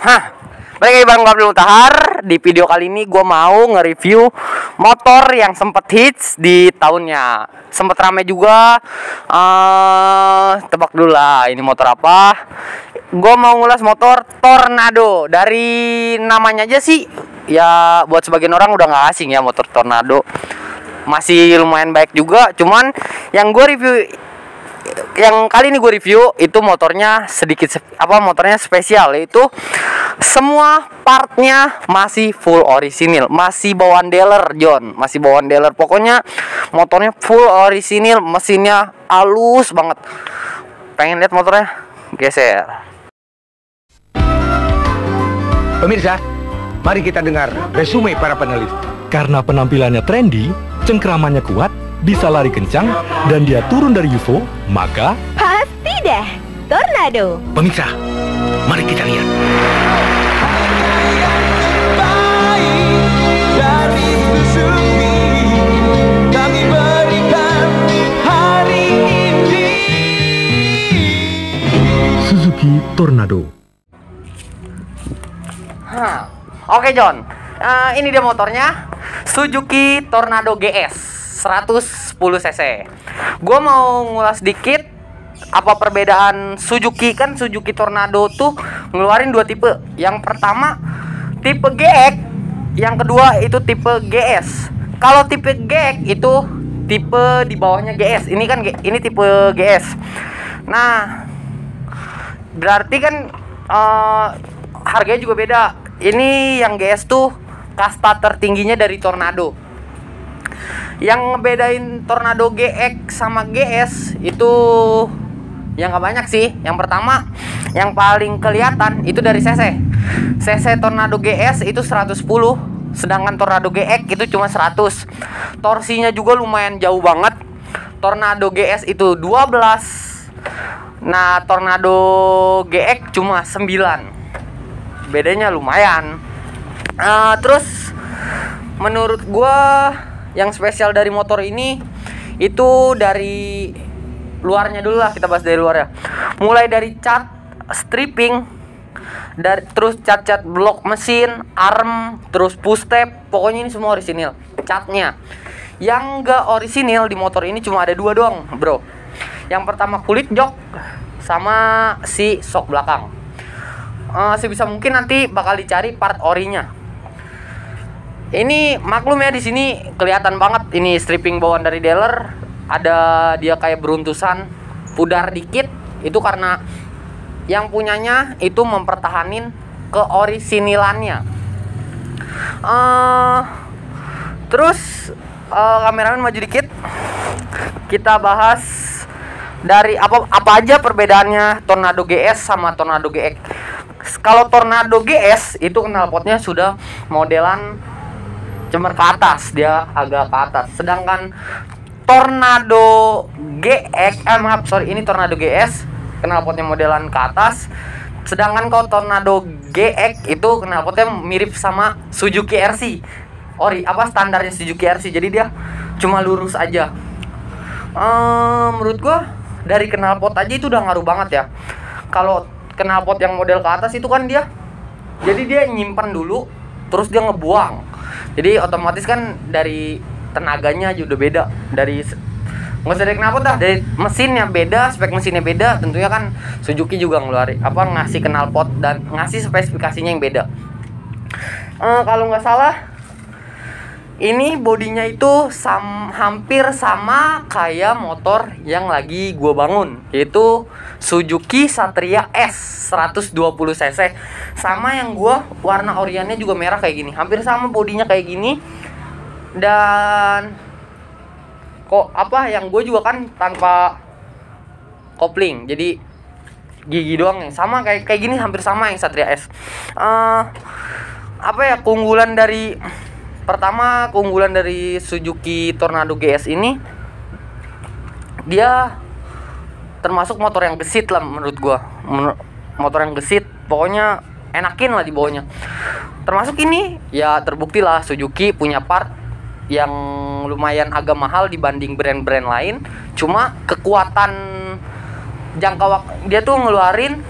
Balik lagi Bang Abdul Mutahar. Di video kali ini gue mau nge-review motor yang sempet hits di tahunnya. Sempet rame juga. Tebak dulu lah, ini motor apa? Gue mau ngulas motor Tornado. Dari namanya aja sih, ya buat sebagian orang udah gak asing ya motor Tornado. Masih lumayan baik juga. Cuman yang kali ini gue review itu motornya motornya spesial, yaitu semua partnya masih full orisinil, masih bawaan dealer John, masih bawaan dealer. Pokoknya motornya full orisinil, mesinnya halus banget. Pengen lihat motornya? Geser. Pemirsa, mari kita dengar resume para penulis. Karena penampilannya trendy, cengkramannya kuat, bisa lari kencang, dan dia turun dari UFO, maka pasti deh Tornado. Pemirsa, mari kita lihat. Suzuki Tornado. Oke John, ini dia motornya, Suzuki Tornado GS 110 cc. Gue mau ngulas dikit apa perbedaan Suzuki. Kan Suzuki Tornado tuh ngeluarin dua tipe. Yang pertama tipe GX, yang kedua itu tipe GS. Kalau tipe GX itu tipe di bawahnya GS. Ini kan ini tipe GS. Nah, berarti kan harganya juga beda. Ini yang GS tuh kasta tertingginya dari Tornado. Yang ngebedain Tornado GX sama GS itu yang gak banyak sih. Yang pertama, yang paling kelihatan itu dari CC. CC Tornado GS itu 110, sedangkan Tornado GX itu cuma 100. Torsinya juga lumayan jauh banget. Tornado GS itu 12. Nah, Tornado GX cuma 9. Bedanya lumayan. Terus menurut gua yang spesial dari motor ini itu dari luarnya dulu lah. Kita bahas dari luarnya. Mulai dari cat stripping, terus cat blok mesin, arm, terus push tab. Pokoknya ini semua orisinil catnya. Yang gak orisinil di motor ini cuma ada dua doang bro. Yang pertama kulit jok sama si sok belakang. Sebisa mungkin nanti bakal dicari part orinya. Ini maklum ya, di sini kelihatan banget ini stripping bawaan dari dealer. Ada dia kayak beruntusan pudar dikit. Itu karena yang punyanya itu mempertahanin keorisinilannya. Terus kameramen maju dikit. Kita bahas dari apa aja perbedaannya Tornado GS sama Tornado GX. Kalau Tornado GS itu knalpotnya sudah modelan cemer ke atas, dia agak ke atas. Sedangkan Tornado GX, ini Tornado GS, knalpotnya modelan ke atas. Sedangkan kalau Tornado GX itu knalpotnya mirip sama Suzuki RC. Standarnya Suzuki RC. Jadi dia cuma lurus aja. Menurut gua dari knalpot aja itu udah ngaruh banget ya. Kalau knalpot yang model ke atas itu kan dia nyimpan dulu terus dia ngebuang. Jadi otomatis kan dari tenaganya aja udah beda. Dari nggak usah dari knalpot dah, dari mesinnya beda, spek mesinnya beda. Tentunya kan Suzuki juga ngasih knalpot dan ngasih spesifikasinya yang beda. Kalau nggak salah ini bodinya itu hampir sama kayak motor yang lagi gue bangun, yaitu Suzuki Satria S 120 cc. Sama yang gue warna oriannya juga merah kayak gini. Hampir sama bodinya kayak gini. Dan yang gue juga kan tanpa kopling. Jadi gigi doang yang sama kayak gini, hampir sama yang Satria S. Keunggulan dari Suzuki Tornado GS ini, dia termasuk motor yang gesit lah menurut gua. Motor yang gesit, pokoknya enakin lah dibawanya. Termasuk ini ya terbukti lah Suzuki punya part yang lumayan agak mahal dibanding brand-brand lain. Cuma kekuatan jangka waktu dia tuh ngeluarin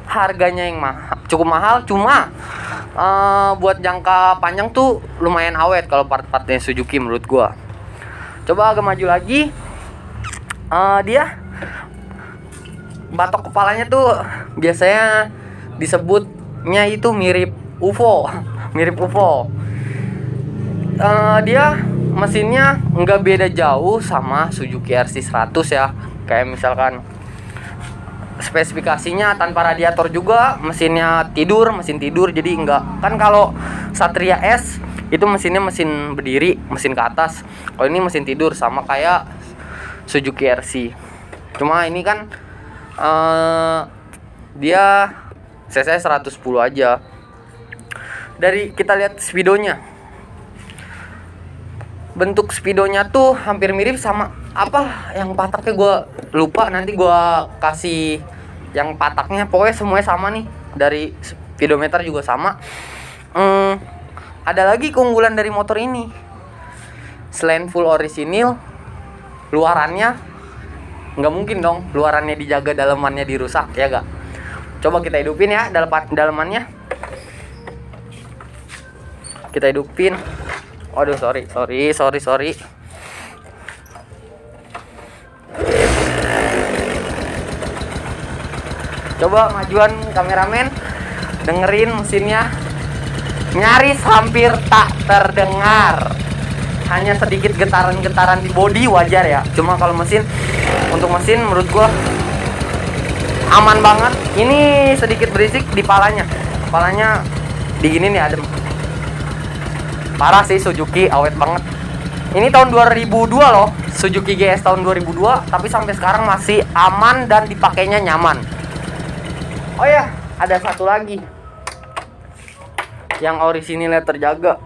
harganya yang mahal, cukup mahal, cuma buat jangka panjang tuh lumayan awet kalau part-partnya Suzuki menurut gua. Coba agak maju lagi. Dia batok kepalanya tuh biasanya disebutnya itu mirip UFO. Mirip UFO. Dia mesinnya nggak beda jauh sama Suzuki RC100 ya. Kayak misalkan spesifikasinya tanpa radiator juga, mesin tidur, jadi enggak. Kan kalau Satria S itu mesinnya mesin berdiri, mesin ke atas. Kalau ini mesin tidur sama kayak Suzuki RC. Cuma ini kan dia cc 110 aja. Dari kita lihat speedonya, bentuk speedonya tuh hampir mirip sama apa yang pataknya gue lupa, nanti gue kasih yang pataknya. Pokoknya semuanya sama nih, dari speedometer juga sama. Ada lagi keunggulan dari motor ini, selain full orisinil, luarannya nggak mungkin dong luarannya dijaga, dalamannya dirusak ya gak. Coba kita hidupin ya dalamannya, kita hidupin. Waduh, sorry. Coba majuan kameramen, dengerin mesinnya, nyaris hampir tak terdengar. Hanya sedikit getaran-getaran di bodi wajar ya. Cuma kalau untuk mesin menurut gua aman banget. Ini sedikit berisik di palanya. Palanya diginin ya, adem. Parah sih, Suzuki awet banget. Ini tahun 2002 loh, Suzuki GS tahun 2002, tapi sampai sekarang masih aman dan dipakainya nyaman. Oh ya, ada satu lagi yang orisinilnya terjaga,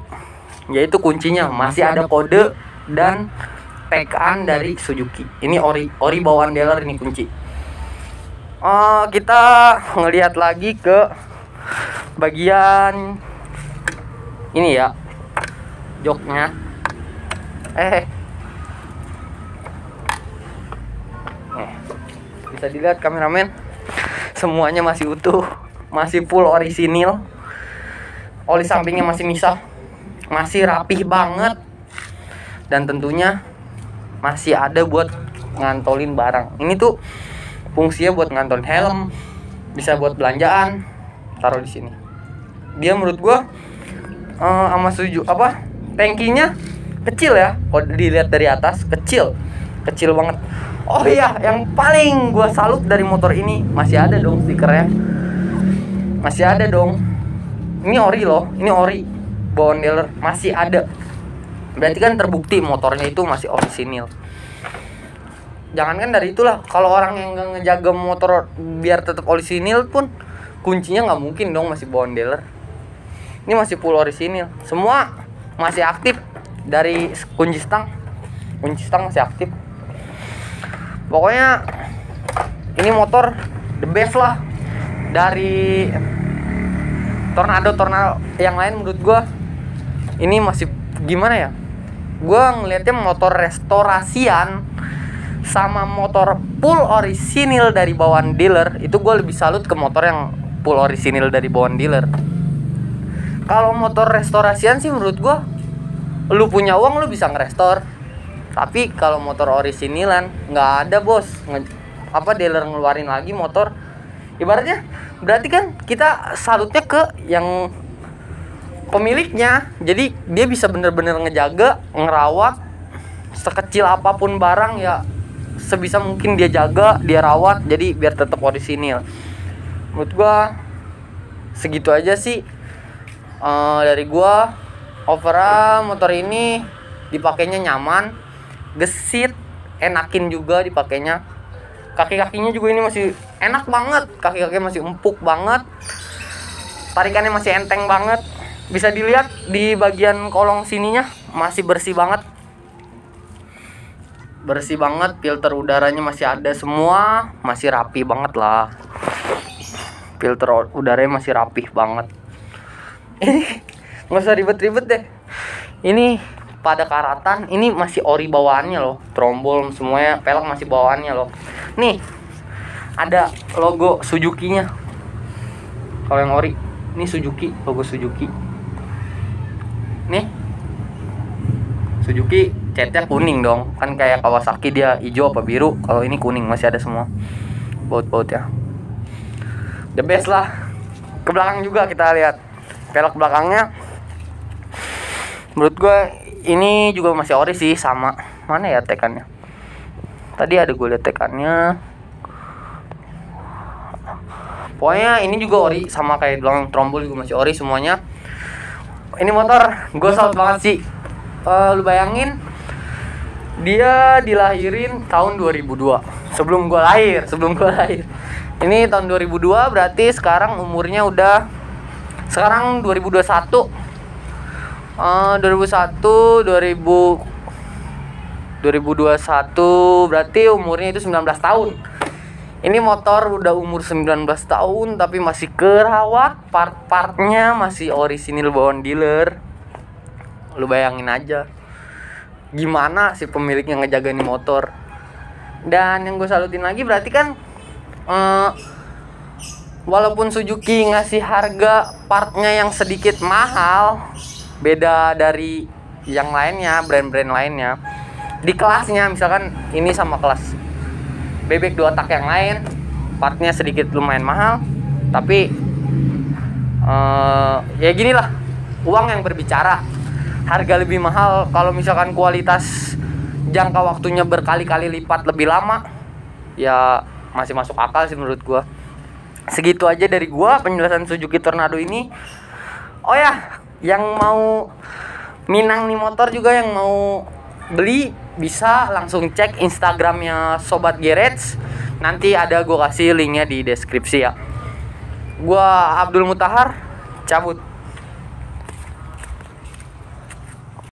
yaitu kuncinya masih ada kode dan tagan dari Suzuki. Ini ori bawaan dealer ini kunci. Kita ngelihat lagi ke bagian ini ya, joknya. Bisa dilihat kameramen, semuanya masih utuh, masih full orisinil. Oli sampingnya masih misah, masih rapih banget, dan tentunya masih ada buat ngantolin barang. Ini tuh fungsinya buat ngantolin helm, bisa buat belanjaan, taruh di sini. Dia menurut gua sama tangkinya kecil ya, kalau dilihat dari atas kecil banget. Oh iya, yang paling gua salut dari motor ini, masih ada dong stikernya, masih ada dong. Ini ori loh, ini ori bawaan dealer, masih ada. Berarti kan terbukti motornya itu masih orisinil. Jangankan dari itulah, kalau orang yang nggak ngejaga motor biar tetap orisinil pun, kuncinya nggak mungkin dong masih bawaan dealer. Ini masih full orisinil, semua masih aktif. Dari kunci stang masih aktif. Pokoknya ini motor the best lah dari Tornado yang lain. Menurut gua ini masih gimana ya, gua ngelihatnya motor restorasian sama motor full orisinil dari bawaan dealer itu gue lebih salut ke motor yang full orisinil dari bawaan dealer. Kalau motor restorasian sih menurut gue, lu punya uang lu bisa ngerestor, tapi kalau motor orisinilan nggak ada bos. Dealer ngeluarin lagi motor, ibaratnya berarti kan kita salutnya ke yang pemiliknya. Jadi dia bisa bener-bener ngejaga, ngerawat sekecil apapun barang ya, sebisa mungkin dia jaga, dia rawat, jadi biar tetap orisinil. Menurut gua segitu aja sih dari gua. Overall motor ini dipakainya nyaman, gesit, enakin juga dipakainya. Kaki-kakinya juga ini masih enak banget, kaki-kakinya masih empuk banget, tarikannya masih enteng banget. Bisa dilihat di bagian kolong sininya masih bersih banget, filter udaranya masih ada semua, masih rapi banget lah. Filter udaranya masih rapih banget. Ini nggak usah ribet-ribet deh. Ini pada karatan, ini masih ori bawaannya loh, trombol semuanya, pelek masih bawaannya loh. Nih ada logo Suzuki-nya. Kalau yang ori, ini Suzuki, logo Suzuki. Nih, Suzuki catnya kuning dong, kan kayak Kawasaki dia hijau apa biru. Kalau ini kuning, masih ada semua baut-baut ya. The best lah. Ke belakang juga kita lihat pelek belakangnya. Menurut gue ini juga masih ori sih, sama. Mana ya tekannya? Tadi ada gue liat tekannya. Pokoknya ini juga ori, sama kayak belakang trombol juga masih ori semuanya. Ini motor gue salut banget sih. Lu bayangin, dia dilahirin tahun 2002. Sebelum gue lahir. Ini tahun 2002, berarti sekarang umurnya udah, sekarang 2021. 2021 berarti umurnya itu 19 tahun. Ini motor udah umur 19 tahun tapi masih kerawat, part-partnya masih orisinil bawaan dealer. Lu bayangin aja gimana si pemiliknya ngejaga ini motor. Dan yang gue salutin lagi berarti kan walaupun Suzuki ngasih harga partnya yang sedikit mahal, beda dari yang lainnya, brand-brand lainnya, di kelasnya misalkan ini sama kelas bebek 2 tak yang lain, partnya sedikit lumayan mahal, tapi ya gini lah, uang yang berbicara. Harga lebih mahal kalau misalkan kualitas jangka waktunya berkali-kali lipat lebih lama, ya masih masuk akal sih menurut gua. Segitu aja dari gua penjelasan Suzuki Tornado ini. Oh ya, yang mau minang nih motor juga, yang mau beli bisa langsung cek Instagramnya Sobat Garage. Nanti ada gue kasih linknya di deskripsi ya. Gua Abdul Mutahar, cabut.